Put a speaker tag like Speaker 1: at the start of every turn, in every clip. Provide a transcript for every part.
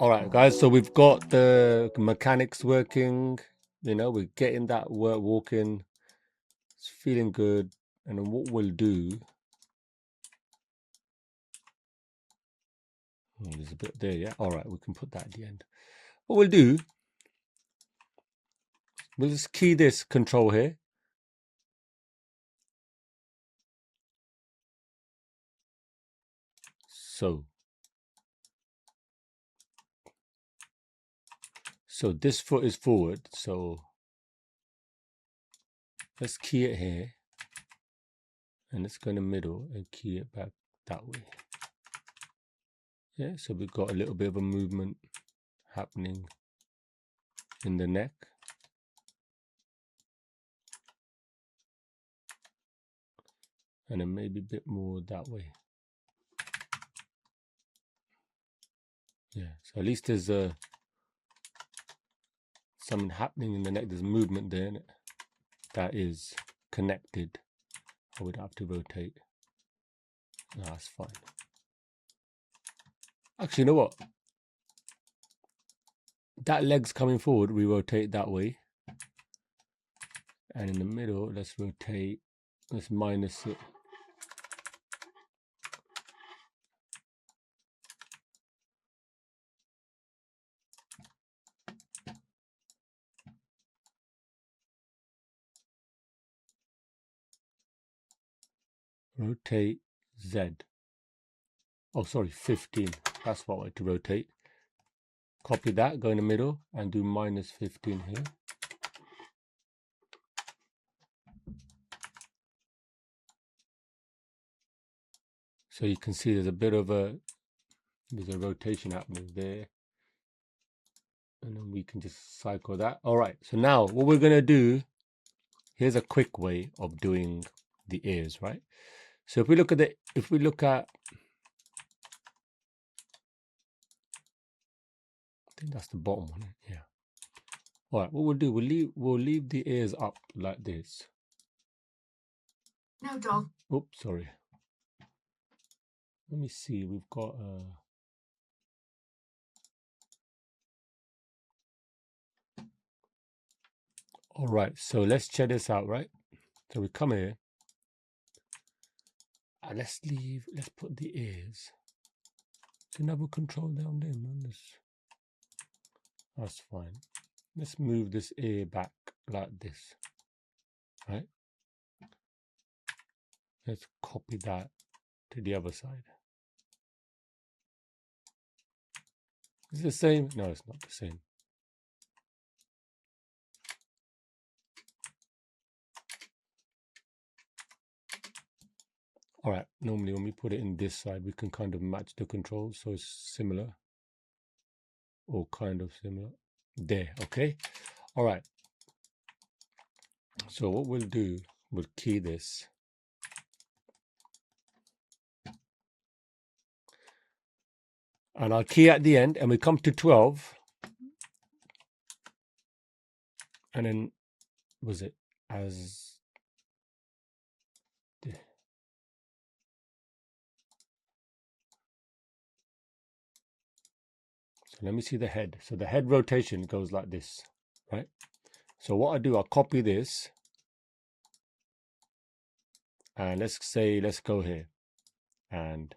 Speaker 1: All right, guys, so we've got the mechanics working, you know, we're getting that work walking, it's feeling good. And then what we'll do, there's a bit there, yeah. All right, we can put that at the end. What we'll do, we'll just key this control here. So this foot is forward, so let's key it here, and let's go in the middle and key it back that way. Yeah, so we've got a little bit of a movement happening in the neck. And then maybe a bit more that way. Yeah, so at least there's something happening in the neck. There's movement there, innit? That is connected. I would have to rotate. No, that's fine. Actually, you know what? That leg's coming forward. We rotate that way. And in the middle, let's rotate. Let's minus it. Rotate Z. Oh, sorry, 15. That's what I want to rotate. Copy that, go in the middle, and do minus 15 here. So you can see there's a bit of there's a rotation happening there. And then we can just cycle that. All right, so now what we're going to do, here's a quick way of doing the ears, right? So if we look at I think that's the bottom one, yeah. All right, what we'll do, we'll leave the ears up like this.
Speaker 2: No, dog.
Speaker 1: Oops, sorry. Let me see, we've got all right, so let's check this out, right? So we come here and let's put the ears. So now we'll control down there, man. That's fine. Let's move this ear back like this, right? Let's copy that to the other side. Is it the same? No, it's not the same. All right, normally when we put it in this side, we can kind of match the controls, so it's similar or kind of similar. There, okay? All right. So what we'll do, we'll key this. And I'll key at the end, and we come to 12. And then, was it as... So let me see the head. So the head rotation goes like this, right? So what I do, I'll copy this. And let's go here. And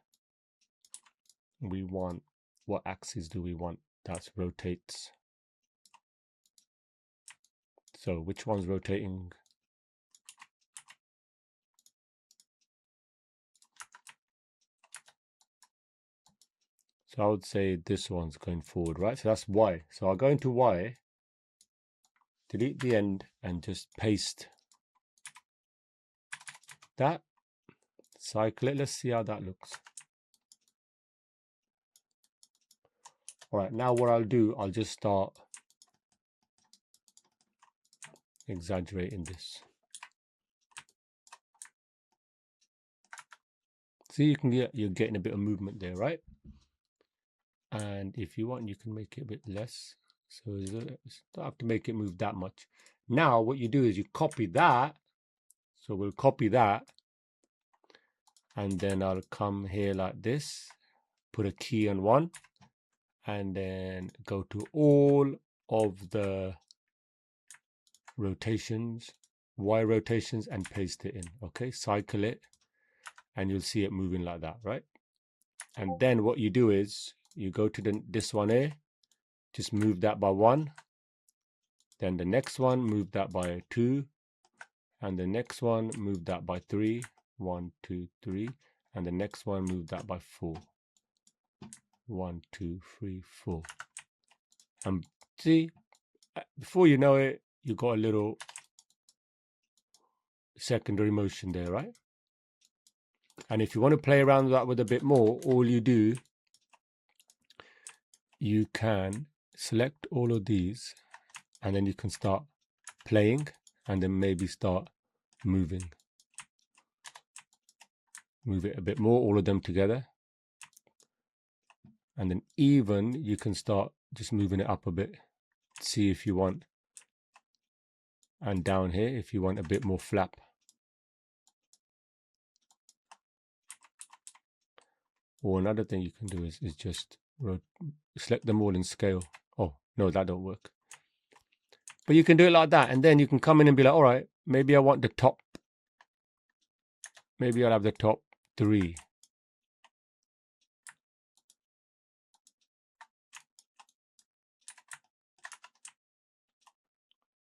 Speaker 1: we want, what axis do we want? That rotates. So which one's rotating? So I would say this one's going forward, right? So that's Y. So I'll go into Y, delete the end, and just paste that. Cycle it. Let's see how that looks. All right, now what I'll do, I'll just start exaggerating this. See, you're getting a bit of movement there, right? And if you want, you can make it a bit less. So you don't have to make it move that much. Now what you do is you copy that. So we'll copy that. And then I'll come here like this, put a key on one, and then go to all of the rotations, Y rotations, and paste it in. Okay, cycle it, and you'll see it moving like that, right? And then what you do is you go to this one here, just move that by 1, then the next one move that by 2, and the next one move that by 3, 1 2 3, and the next one move that by 4, 1 2 3 4. And see, before you know it, you got a little secondary motion there, right? And if you want to play around with that with a bit more, all you do, you can select all of these, and then you can start playing, and then maybe start moving. Move it a bit more, all of them together. And then even you can start just moving it up a bit. See if you want. And down here, if you want a bit more flap. Or another thing you can do is just select them all in scale. Oh, no, that don't work. But you can do it like that. And then you can come in and be like, all right, maybe I want the top. Maybe I'll have the top 3.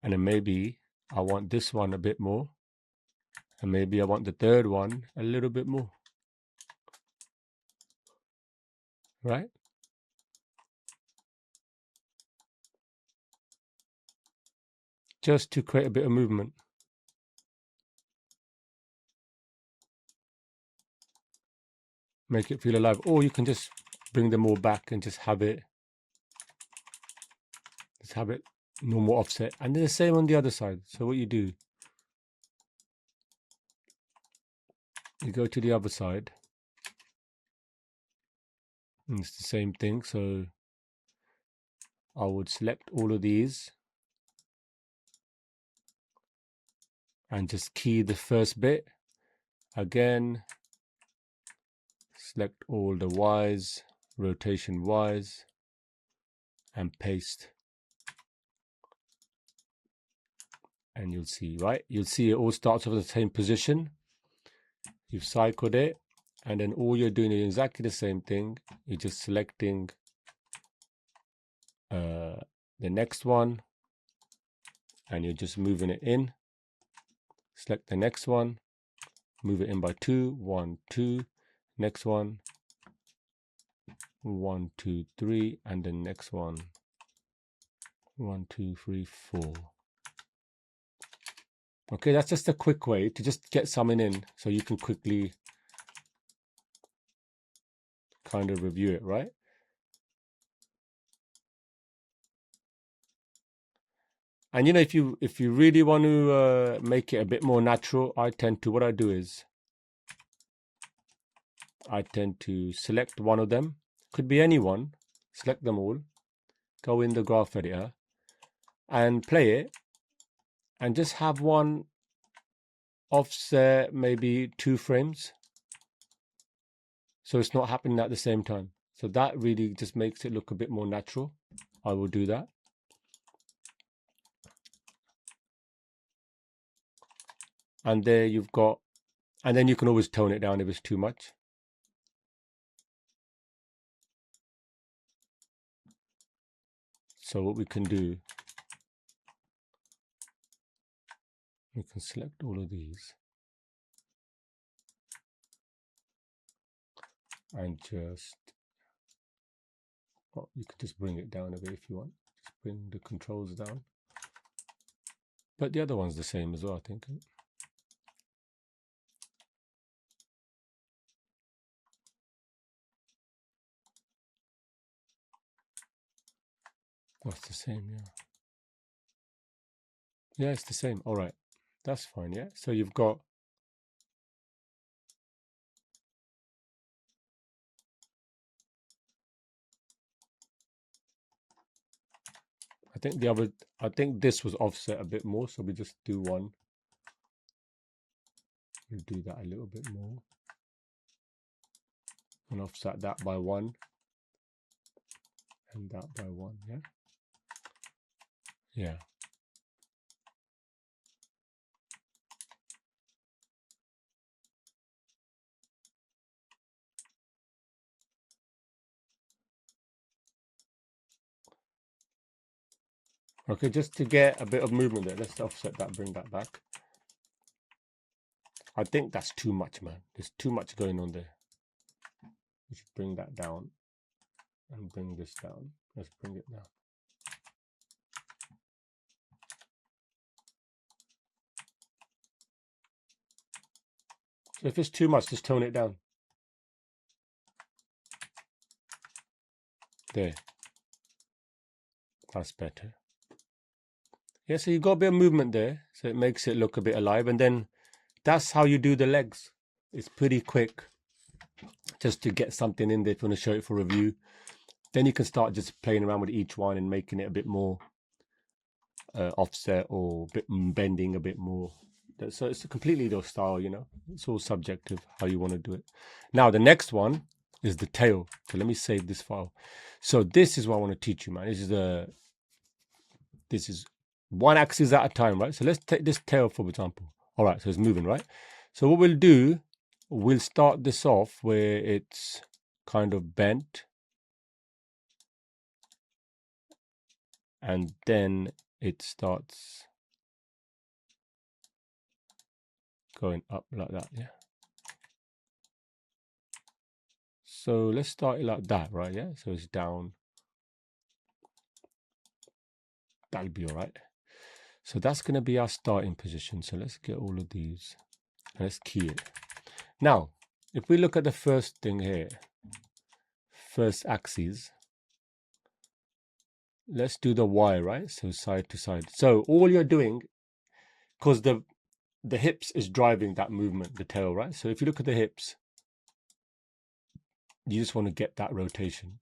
Speaker 1: And then maybe I want this one a bit more. And maybe I want the third one a little bit more. Right? Just to create a bit of movement. Make it feel alive. Or you can just bring them all back and just have it normal offset. And then the same on the other side. So what you do, you go to the other side, and it's the same thing. So I would select all of these and just key the first bit. Again, select all the Ys, rotation Ys, and paste. And you'll see, right? You'll see it all starts off in the same position. You've cycled it, and then all you're doing is exactly the same thing. You're just selecting the next one, and you're just moving it in. Select the next one, move it in by 2, 1 2, next one 1 2 3, and the next one 1 2 3 4. Okay, that's just a quick way to just get something in so you can quickly kind of review it, right? And you know, if you really want to make it a bit more natural, what I do is I tend to select one of them. Could be anyone. Select them all. Go in the graph editor and play it, and just have one offset maybe 2 frames, so it's not happening at the same time. So that really just makes it look a bit more natural. I will do that. And there you've got, and then you can always tone it down if it's too much. So what we can do, we can select all of these and just, well, you could just bring it down a bit if you want. Just bring the controls down. But the other one's the same as well, I think. That's the same, yeah. Yeah, it's the same. All right, that's fine, yeah. So you've got, I think this was offset a bit more, so we just do one. We'll do that a little bit more. And offset that by 1. and that by 1, yeah? Yeah. Okay, just to get a bit of movement there, let's offset that, bring that back. I think that's too much, man. There's too much going on there. We should bring that down and bring this down. Let's bring it down. So if it's too much, just tone it down. There. That's better. Yeah, so you got a bit of movement there, so it makes it look a bit alive. And then that's how you do the legs. It's pretty quick, just to get something in there if you want to show it for review. Then you can start just playing around with each one and making it a bit more offset or a bit bending a bit more. So it's completely your style, you know. It's all subjective how you want to do it. Now the next one is the tail. So let me save this file. So this is what I want to teach you, man. This is one axis at a time, right? So let's take this tail for example. All right, so it's moving, right? So what we'll do, we'll start this off where it's kind of bent, and then it starts going up like that, yeah. So let's start it like that, right? Yeah, so it's down. That'll be all right. So that's going to be our starting position. So let's get all of these. Let's key it. Now, if we look at the first thing here, first axis, let's do the Y, right? So side to side. So all you're doing, because the hips is driving that movement, the tail, right? So if you look at the hips, you just want to get that rotation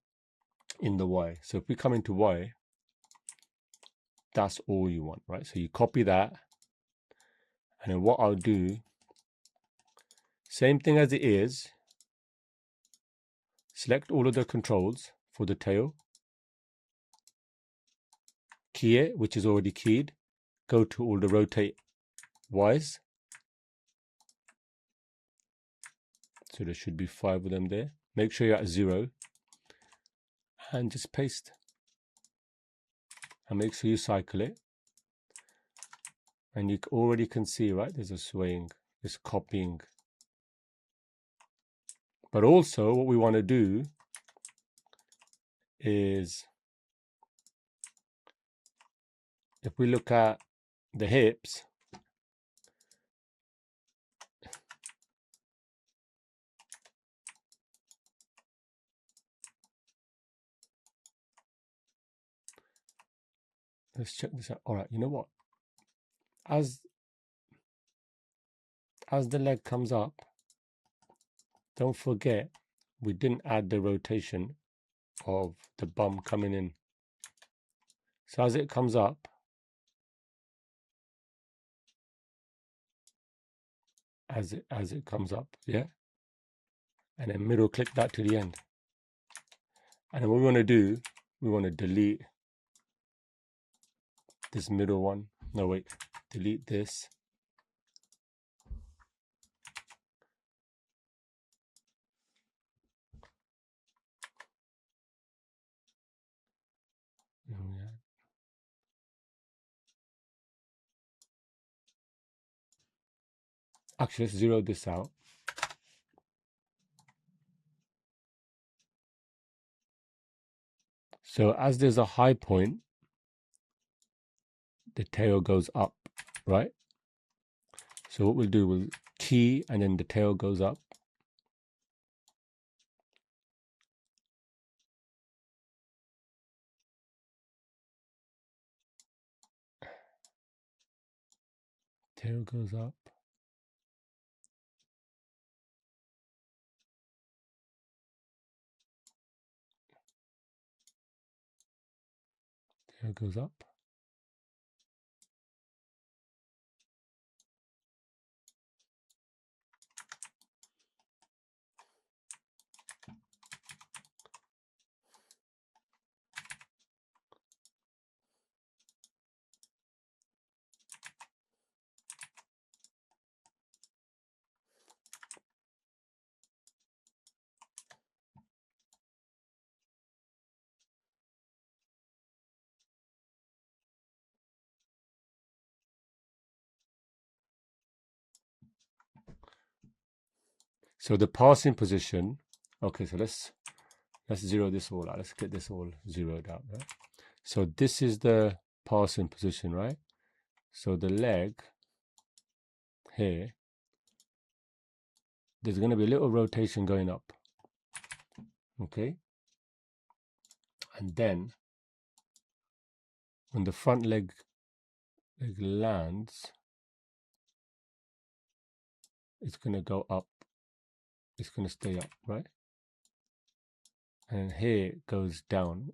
Speaker 1: in the Y. So if we come into Y, that's all you want, right? So you copy that, and then what I'll do, same thing as it is, select all of the controls for the tail, key it, which is already keyed, go to all the rotate Ys. So there should be 5 of them there. Make sure you're at 0 and just paste. And make sure you cycle it. And you already can see, right, there's a swaying, it's copying. But also what we want to do is, if we look at the hips, let's check this out. All right, you know what? As the leg comes up, don't forget we didn't add the rotation of the bum coming in. So as it comes up, as it comes up, yeah, and then middle click that to the end. And then what we want to do, we want to delete this middle one. No, wait, delete this. Actually, let's zero this out. So as there's a high point, the tail goes up, right? So what we'll do, we'll key and then the tail goes up. Tail goes up. Tail goes up. So the passing position, okay, so let's zero this all out. Let's get this all zeroed out, right? So this is the passing position, right? So the leg here, there's going to be a little rotation going up, okay? And then when the front leg lands, it's going to go up. It's going to stay up, right? And here it goes down.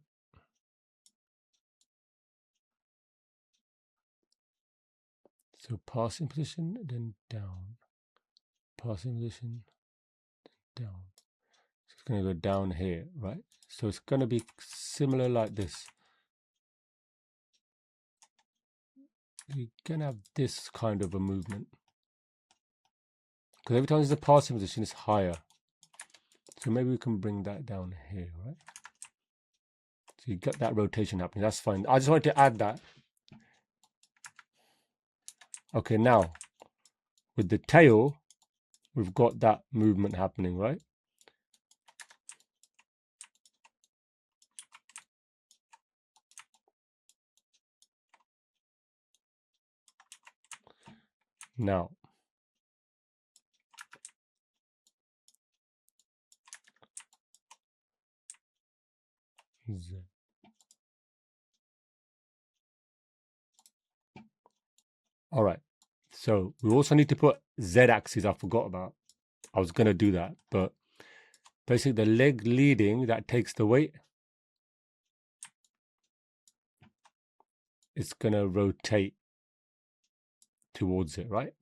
Speaker 1: So passing position, then down. Passing position, down. So it's going to go down here, right? So it's going to be similar like this. You're going to have this kind of a movement. Because every time there's a passing position, it's higher. So maybe we can bring that down here, right? So you get that rotation happening. That's fine. I just wanted to add that. Okay, now with the tail, we've got that movement happening, right? Now, all right. So we also need to put Z-axis. I forgot about. I was going to do that, but basically the leg leading that takes the weight, it's going to rotate towards it, right?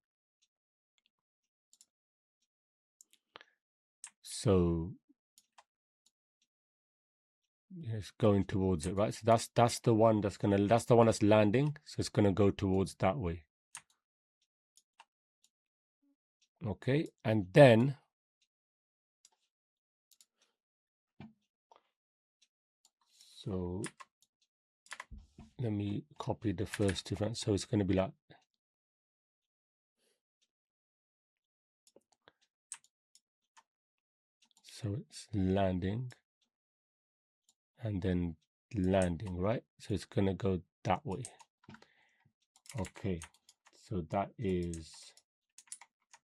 Speaker 1: So it's going towards it, right? So that's the one that's landing. So it's going to go towards that way. Okay, and then so let me copy the first difference. So it's going to be like, so it's landing and then landing, right? So it's going to go that way. Okay, so that is,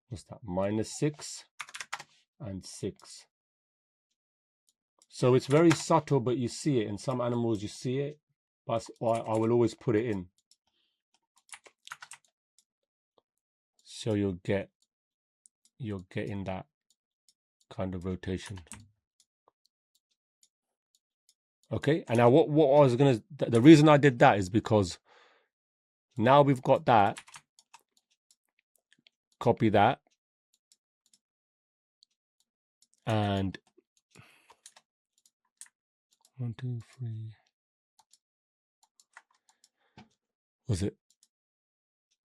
Speaker 1: what's that, -6 and 6. So it's very subtle, but you see it. In some animals you see it, but I will always put it in. So you're getting that kind of rotation. Okay, and now what I was gonna, the reason I did that is because now we've got that, copy that, and 1, 2, 3, was it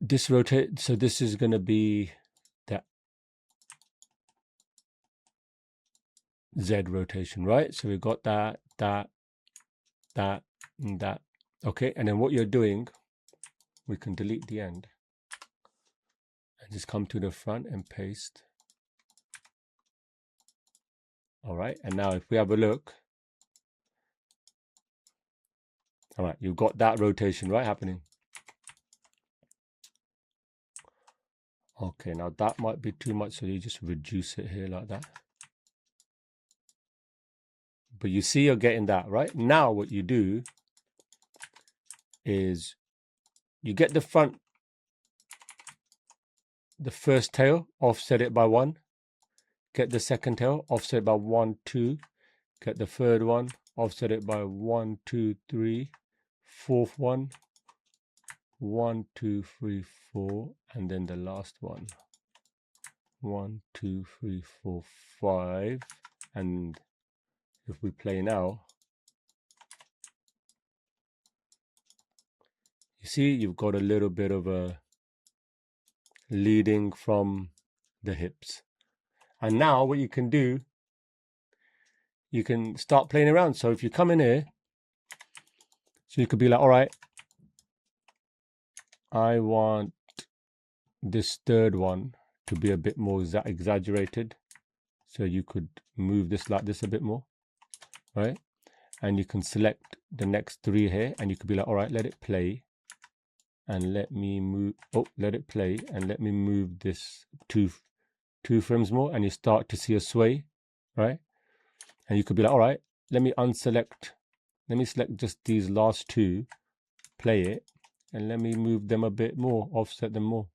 Speaker 1: this rotate? So this is going to be that Z rotation, right? So we've got that, and that. Okay, and then what you're doing, we can delete the end and just come to the front and paste. All right, and now if we have a look, all right, you've got that rotation, right, happening. Okay, now that might be too much, so you just reduce it here like that. But you see you're getting that, right? Now what you do is you get the front, the first tail, offset it by 1. Get the second tail, offset it by 1, 2. Get the third one, offset it by 1, 2, 3. Fourth one, 1, 2, 3, 4. And then the last one, 1, 2, 3, 4, 5. And if we play now, you see you've got a little bit of a leading from the hips. And now what you can do, you can start playing around. So if you come in here, so you could be like, all right, I want this third one to be a bit more exaggerated. So you could move this like this a bit more, right? And you can select the next 3 here, and you could be like, all right, let it play. And let me move, let it play, and let me move this two frames more, and you start to see a sway, right? And you could be like, all right, let me select just these last 2, play it, and let me move them a bit more, offset them more,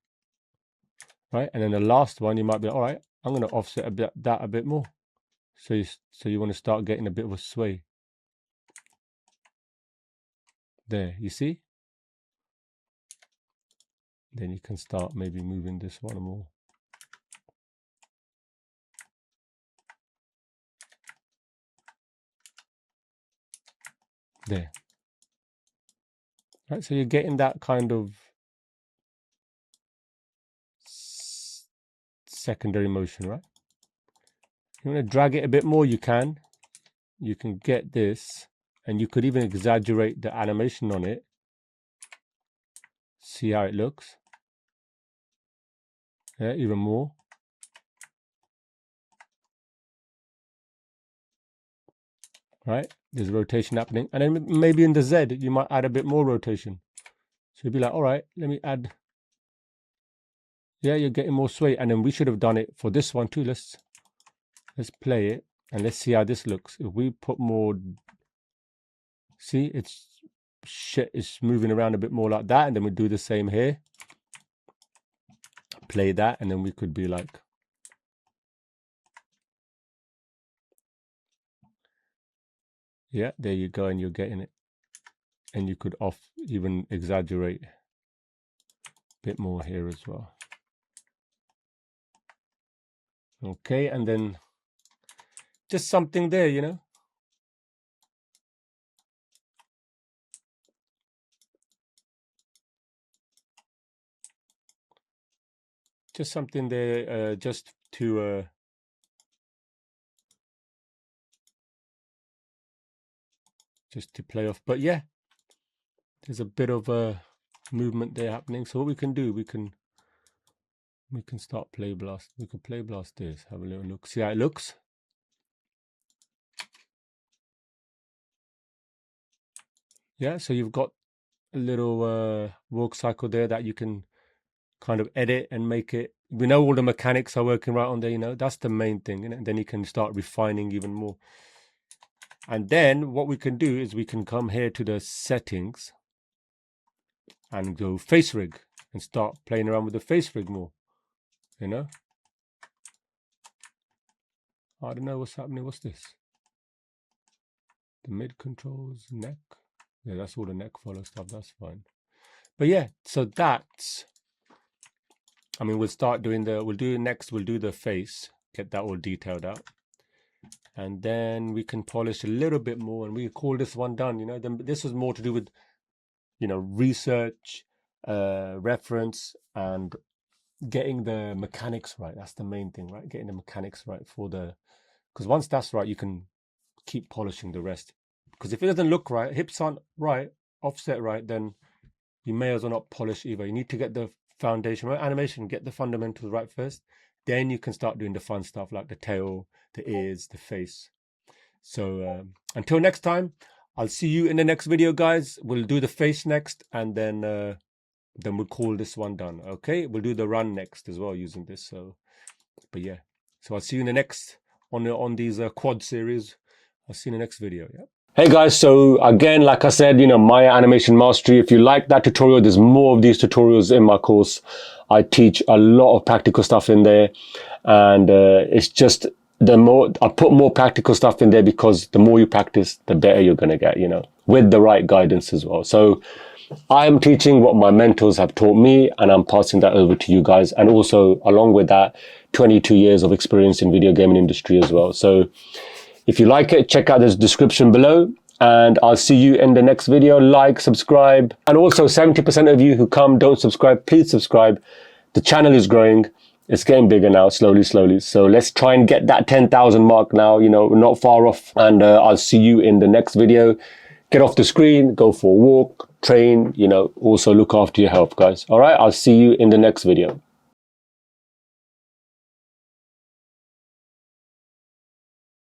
Speaker 1: right? And then the last one, you might be like, all right, I'm going to offset that a bit more. So you want to start getting a bit of a sway. There, you see? Then you can start maybe moving this one more. There. Right, so you're getting that kind of secondary motion, right? You want to drag it a bit more, you can. You can get this, and you could even exaggerate the animation on it. See how it looks? Yeah, even more. Right? There's rotation happening. And then maybe in the Z, you might add a bit more rotation. So you'd be like, all right, let me add. Yeah, you're getting more sway. And then we should have done it for this one too. Let's play it, and let's see how this looks. If we put more, see, it's moving around a bit more like that. And then we do the same here. Play that, and then we could be like, yeah, there you go, and you're getting it. And you could even exaggerate a bit more here as well. Okay, and then just something there, you know. Just something there, just to play off. But yeah, there's a bit of a movement there happening. So what we can do, we can start play blast. We can play blast this. Have a little look. See how it looks. Yeah, so you've got a little walk cycle there that you can kind of edit and make it. We know all the mechanics are working right on there, you know. That's the main thing, and then you can start refining even more. And then what we can do is we can come here to the settings and go face rig and start playing around with the face rig more, you know. I don't know what's happening. What's this? The mid controls, neck. Yeah, that's all the neck follow stuff. That's fine. But yeah, so that's, I mean, we'll start doing we'll do the face, get that all detailed out. And then we can polish a little bit more, and we call this one done, you know. Then this was more to do with, you know, research, reference, and getting the mechanics right. That's the main thing, right? Getting the mechanics right because once that's right, you can keep polishing the rest. Because if it doesn't look right, hips aren't right, offset right, then you may as well not polish either. You need to get the foundation right. Animation, get the fundamentals right first. Then you can start doing the fun stuff like the tail, the ears, the face. So until next time, I'll see you in the next video, guys. We'll do the face next, and then we'll call this one done. Okay, we'll do the run next as well using this. So, but yeah, so I'll see you in the next on these quad series. I'll see you in the next video. Yeah. Hey guys, so again, like I said, you know, Maya Animation Mastery. If you like that tutorial, there's more of these tutorials in my course. I teach a lot of practical stuff in there, and it's just I put more practical stuff in there because the more you practice, the better you're going to get, you know, with the right guidance as well. So I am teaching what my mentors have taught me, and I'm passing that over to you guys. And also, along with that, 22 years of experience in video gaming industry as well. So if you like it, check out this description below, and I'll see you in the next video. Like, subscribe, and also 70% of you who come don't subscribe, please subscribe. The channel is growing. It's getting bigger now, slowly. So let's try and get that 10,000 mark now, you know, we're not far off. And I'll see you in the next video. Get off the screen, go for a walk, train, you know, also look after your health, guys. All right, I'll see you in the next video.